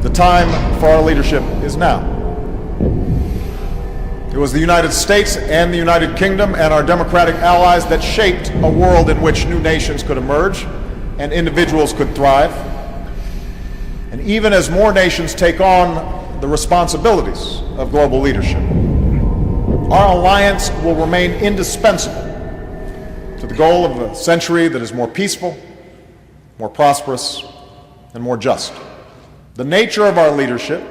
The time for our leadership is now. It was the United States and the United Kingdom and our democratic allies that shaped a world in which new nations could emerge and individuals could thrive. And even as more nations take on the responsibilities of global leadership, our alliance will remain indispensable to the goal of a century that is more peaceful, more prosperous, and more just. The nature of our leadership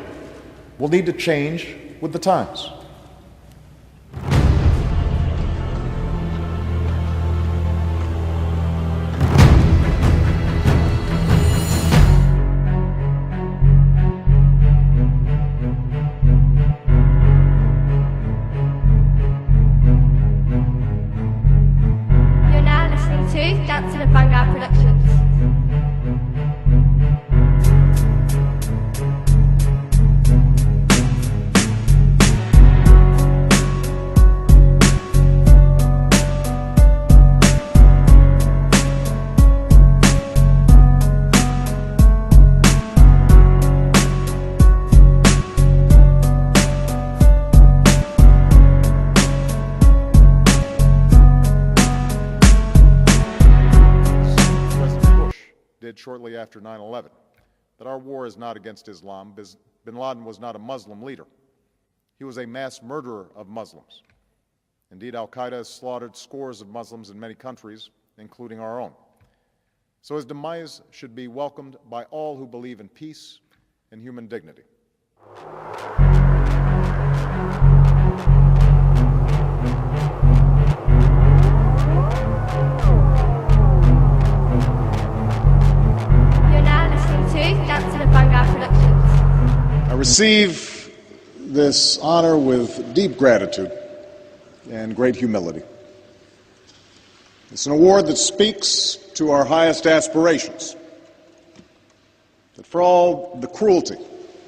will need to change with the times. You're now listening to Dancing at Vanguard Productions. Shortly after 9/11, that our war is not against Islam. Bin Laden was not a Muslim leader. He was a mass murderer of Muslims. Indeed, al-Qaeda has slaughtered scores of Muslims in many countries, including our own. So his demise should be welcomed by all who believe in peace and human dignity. I receive this honor with deep gratitude and great humility. It's an award that speaks to our highest aspirations, that for all the cruelty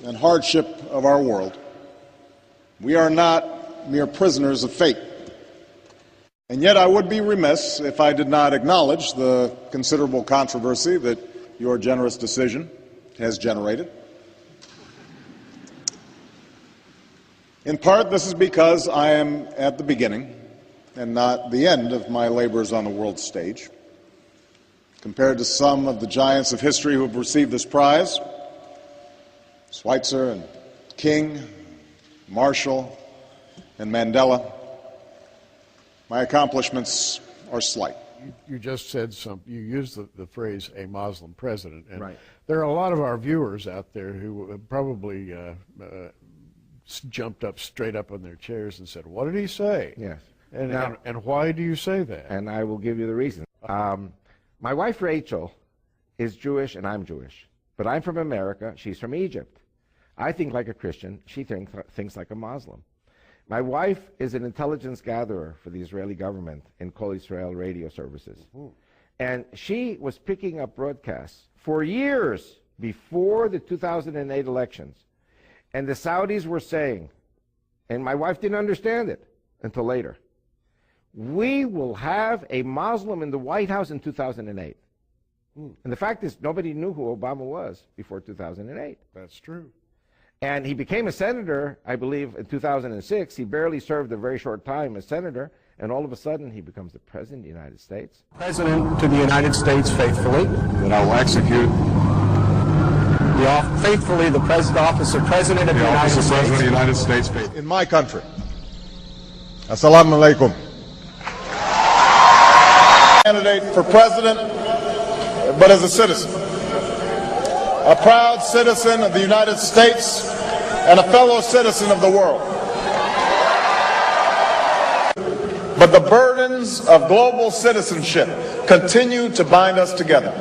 and hardship of our world, we are not mere prisoners of fate. And yet I would be remiss if I did not acknowledge the considerable controversy that your generous decision has generated. In part, this is because I am at the beginning and not the end of my labors on the world stage. Compared to some of the giants of history who have received this prize, Schweitzer and King, Marshall and Mandela, my accomplishments are slight. You just said you used the phrase a Muslim president, and right. There are a lot of our viewers out there who probably jumped up straight up on their chairs and said, "What did he say?" Yes. And why do you say that? And I will give you the reason. My wife Rachel is Jewish and I'm Jewish, but I'm from America. She's from Egypt. I think like a Christian. She thinks like a Muslim. My wife is an intelligence gatherer for the Israeli government in Kol Israel radio services. And she was picking up broadcasts for years before the 2008 elections. And the Saudis were saying, and my wife didn't understand it until later, we will have a Muslim in the White House in 2008. And the fact is, nobody knew who Obama was before 2008. That's true. And he became a senator, I believe, in 2006. He barely served a very short time as senator, and all of a sudden he becomes the President of the United States. President to the United States faithfully. That I will execute faithfully the office of President of the United States. President of the United States. In my country. Assalamu alaikum. Candidate for president, but as a citizen. A proud citizen of the United States and a fellow citizen of the world. But the burdens of global citizenship continue to bind us together.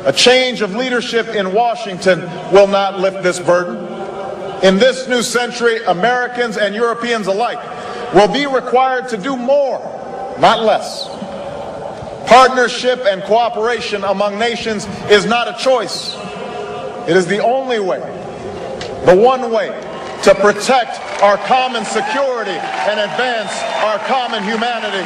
A change of leadership in Washington will not lift this burden. In this new century, Americans and Europeans alike will be required to do more, not less. Partnership and cooperation among nations is not a choice. It is the only way, the one way, to protect our common security and advance our common humanity.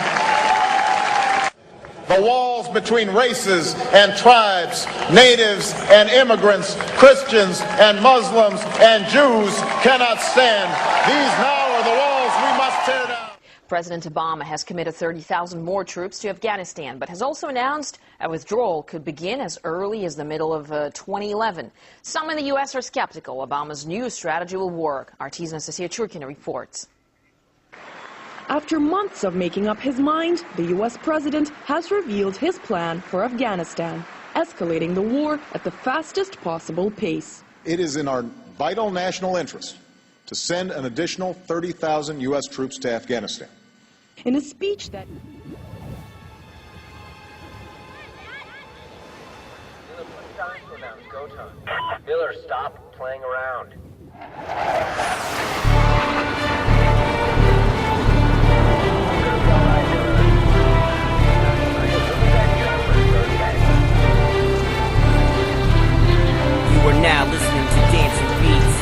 The walls between races and tribes, natives and immigrants, Christians and Muslims and Jews cannot stand. These now are the walls we must tear down. President Obama has committed 30,000 more troops to Afghanistan, but has also announced a withdrawal could begin as early as the middle of 2011. Some in the U.S. are skeptical Obama's new strategy will work. Artisan Cecilia Churkina reports. After months of making up his mind, the U.S. president has revealed his plan for Afghanistan, escalating the war at the fastest possible pace. It is in our vital national interest to send an additional 30,000 U.S. troops to Afghanistan. In a speech that... Miller, stop playing around. You are now listening to Dancing Beats.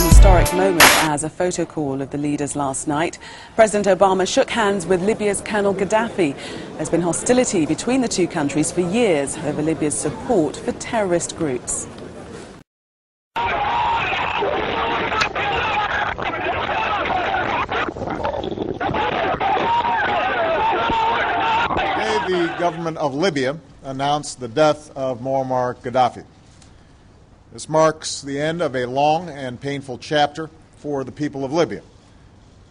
Historic moment as a photo call of the leaders last night. President Obama shook hands with Libya's Colonel Gaddafi. There's been hostility between the two countries for years over Libya's support for terrorist groups. The government of Libya announced the death of Muammar Gaddafi. This marks the end of a long and painful chapter for the people of Libya,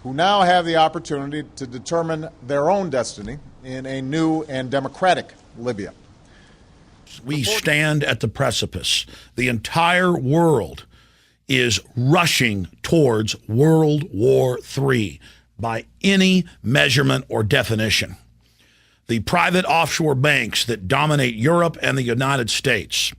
who now have the opportunity to determine their own destiny in a new and democratic Libya. We stand at the precipice. The entire world is rushing towards World War III by any measurement or definition. The private offshore banks that dominate Europe and the United States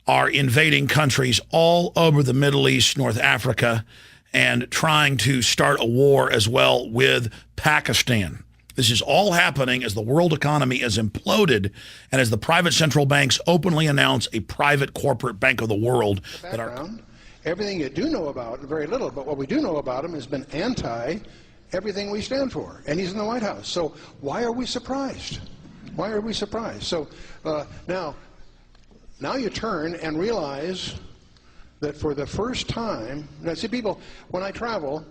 are invading countries all over the Middle East, North Africa, and trying to start a war as well with Pakistan. This is all happening as the world economy has imploded and as the private central banks openly announce a private corporate bank of the world. Everything you do know about, very little, but what we do know about him has been anti everything we stand for, and he's in the White House. So why are we surprised? Why are we surprised? So now you turn and realize that for the first time, now see people, when I travel,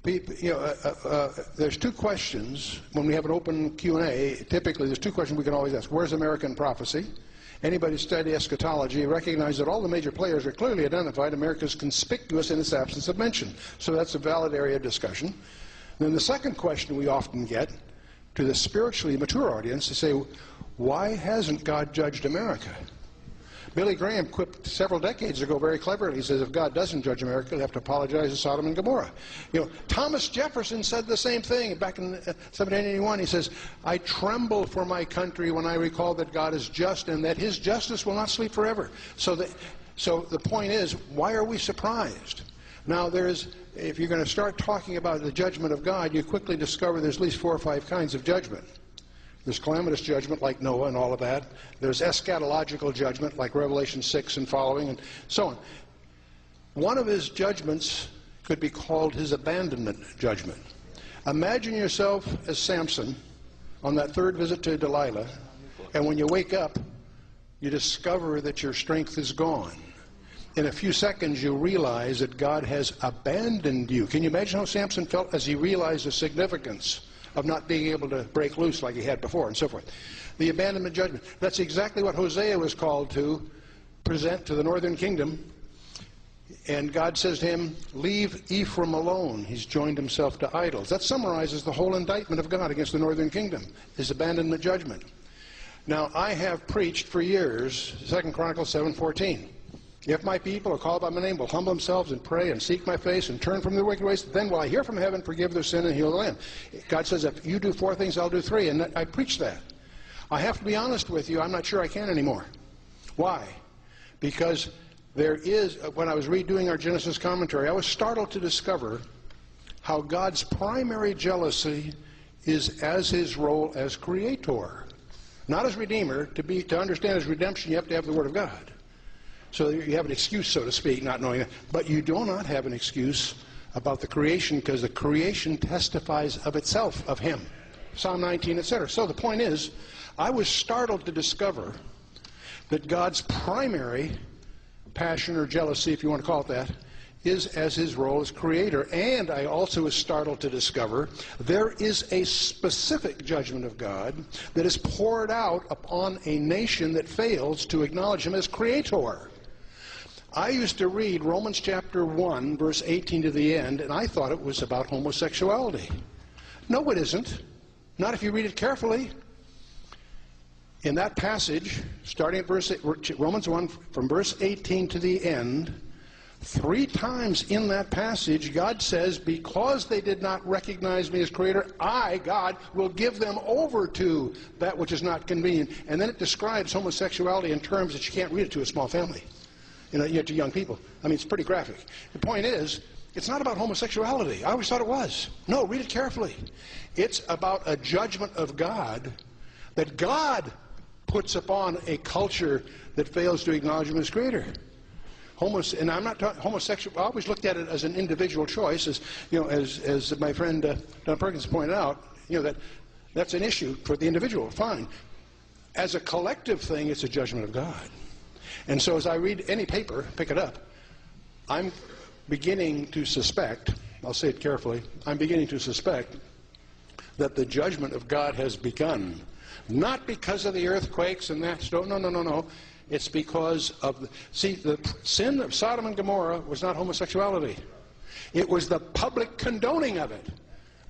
there's two questions when we have an open Q&A. Typically, there's two questions we can always ask. Where's American prophecy? Anybody who study eschatology recognize that all the major players are clearly identified. America is conspicuous in its absence of mention. So that's a valid area of discussion. Then the second question we often get to the spiritually mature audience is say, why hasn't God judged America? Billy Graham quipped several decades ago very cleverly. He says, if God doesn't judge America, he'll have to apologize to Sodom and Gomorrah. You know, Thomas Jefferson said the same thing back in 1781. He says, I tremble for my country when I recall that God is just and that his justice will not sleep forever. So the point is, why are we surprised? Now, if you're going to start talking about the judgment of God, you quickly discover there's at least 4 or 5 kinds of judgment. There's calamitous judgment like Noah and all of that. There's eschatological judgment like Revelation 6 and following and so on. One of his judgments could be called his abandonment judgment. Imagine yourself as Samson on that third visit to Delilah, and when you wake up, you discover that your strength is gone. In a few seconds, you realize that God has abandoned you. Can you imagine how Samson felt as he realized the significance of not being able to break loose like he had before and so forth? The abandonment judgment. That's exactly what Hosea was called to present to the northern kingdom. And God says to him, leave Ephraim alone. He's joined himself to idols. That summarizes the whole indictment of God against the northern kingdom, his abandonment judgment. Now, I have preached for years, 2 Chronicles 7:14. If my people are called by my name will humble themselves and pray and seek my face and turn from their wicked ways, then will I hear from heaven, forgive their sin, and heal the land. God says, if you do 4 things, I'll do 3, and I preach that. I have to be honest with you, I'm not sure I can anymore. Why? Because there is, when I was redoing our Genesis commentary, I was startled to discover how God's primary jealousy is as his role as creator. not as Redeemer. To understand his redemption, you have to have the Word of God. So you have an excuse, so to speak, not knowing that. But you do not have an excuse about the creation, because the creation testifies of itself, of him. Psalm 19, etc. So the point is, I was startled to discover that God's primary passion or jealousy, if you want to call it that, is as his role as creator. And I also was startled to discover there is a specific judgment of God that is poured out upon a nation that fails to acknowledge him as creator. I used to read Romans chapter 1, verse 18 to the end, and I thought it was about homosexuality. No, it isn't. Not if you read it carefully. In that passage, starting at Romans 1, from verse 18 to the end, 3 times in that passage, God says, because they did not recognize me as creator, I, God, will give them over to that which is not convenient. And then it describes homosexuality in terms that you can't read it to a small family, to young people. I mean, it's pretty graphic. The point is, it's not about homosexuality. I always thought it was. No, read it carefully. It's about a judgment of God that God puts upon a culture that fails to acknowledge him as creator. And I'm not talking homosexual. I always looked at it as an individual choice, as my friend Don Perkins pointed out. That's an issue for the individual. Fine. As a collective thing, it's a judgment of God. And so, as I read any paper, pick it up, I'm beginning to suspect. I'll say it carefully. I'm beginning to suspect that the judgment of God has begun. Not because of the earthquakes and that. No. It's because of the sin of Sodom and Gomorrah was not homosexuality. It was the public condoning of it.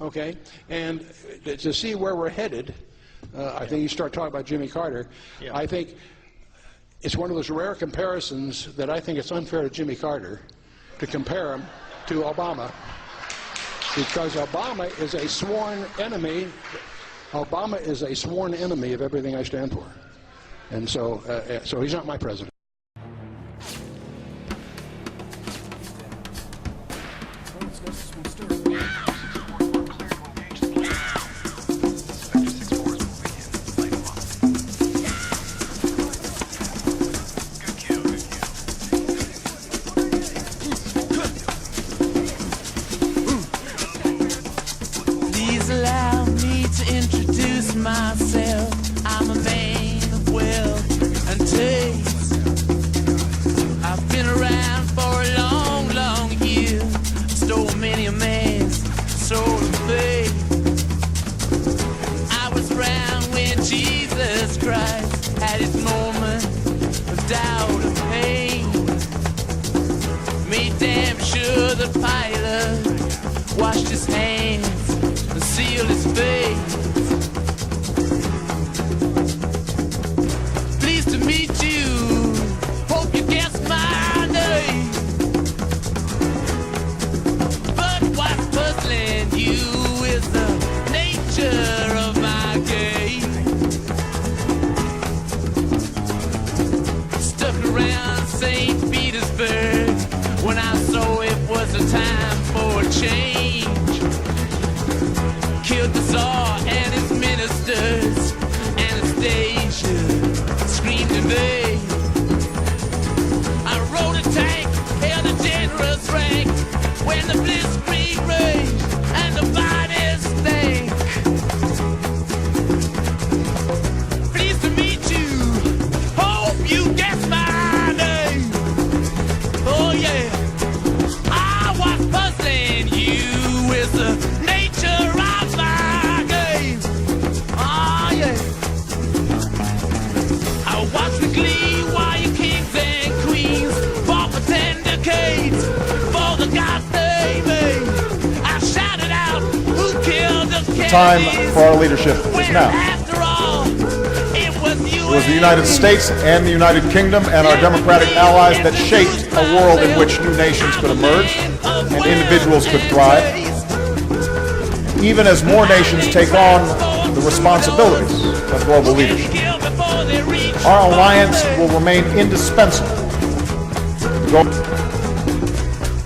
Okay? And to see where we're headed, I think you start talking about Jimmy Carter. Yeah. I think it's one of those rare comparisons that I think it's unfair to Jimmy Carter to compare him to Obama, because Obama is a sworn enemy. Obama is a sworn enemy of everything I stand for. And so he's not my president. Please allow me to introduce myself. I'm a man of wealth and taste. I've been around for a long, long year. Stole many a man's soul of faith. I was around when Jesus Christ had his moment of doubt and pain. Made damn sure the Pilate washed his hands and sealed his face. Pleased to meet you. Hope you guessed my name. But what's puzzling you is the nature of my game. Stuck around St. Petersburg when I saw it was a time for a change. Killed the Tsar and his ministers. Anastasia screamed in vain. I rode a tank, held a generous rank when the blitzkrieg raged and the bodies stank. Pleased to meet you. Hope you guess my name. Oh yeah. I was puzzling you with the nature of my game. Oh yeah. I watched with glee while you kings and queens fought for 10 decades for the gods they made. I shouted out, who killed the The time for our leadership is now. After all, it was It was the United States and the United Kingdom and our democratic allies that shaped a world in which new nations could emerge and individuals could thrive. Even as more nations take on the responsibilities of global leadership, our alliance will remain indispensable